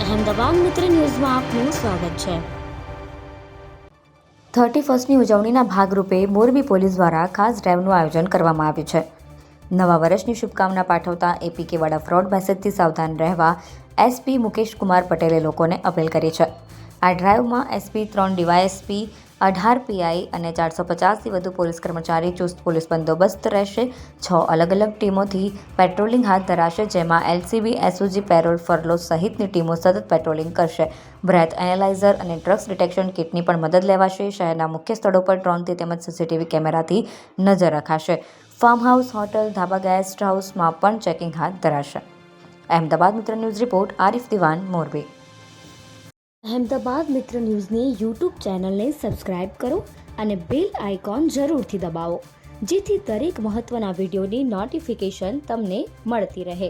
અહેમદાબાદ મિત્ર ન્યૂઝમાં આપનું સ્વાગત છે। 31મી ઉજવણીના ભાગરૂપે મોરબી પોલીસ દ્વારા ખાસ ડ્રાઈવનું આયોજન કરવામાં આવ્યું છે। નવા વર્ષની શુભકામના પાઠવતા એપીકે વાળા ફ્રોડ મેસેજથી સાવધાન રહેવા એસપી મુકેશ કુમાર પટેલે લોકોને અપીલ કરી છે। આ ડ્રાઈવમાં એસપી 3 ડીવાયએસપી 18 પીઆઈ અને 450થી વધુ પોલીસ કર્મચારી ચુસ્ત પોલીસ બંદોબસ્ત રહેશે। 6 અલગ અલગ ટીમોથી પેટ્રોલિંગ હાથ ધરાશે, જેમાં એલસીબી, એસઓજી, પેરોલ, ફરલો સહિતની ટીમો સતત પેટ્રોલિંગ કરશે। બ્રેથ એનાલાઇઝર અને ડ્રગ્સ ડિટેક્શન કિટની પણ મદદ લેવાશે। શહેરના મુખ્ય સ્થળો પર ડ્રોનથી તેમજ સીસીટીવી કેમેરાથી નજર રખાશે। ફાર્મ હાઉસ, હોટલ, ધાબા, ગેસ્ટ હાઉસમાં પણ ચેકિંગ હાથ ધરાશે। અહેમદાબાદ મિત્ર ન્યૂઝ રિપોર્ટ આરિફ દિવાન, મોરબી। અહેમદાબાદ મિત્ર ન્યૂઝની યુટ્યુબ ચેનલને સબસ્ક્રાઇબ કરો અને બેલ આઇકોન જરૂરથી દબાવો, જેથી દરેક મહત્ત્વના વિડીયોની નોટિફિકેશન તમને મળતી રહે।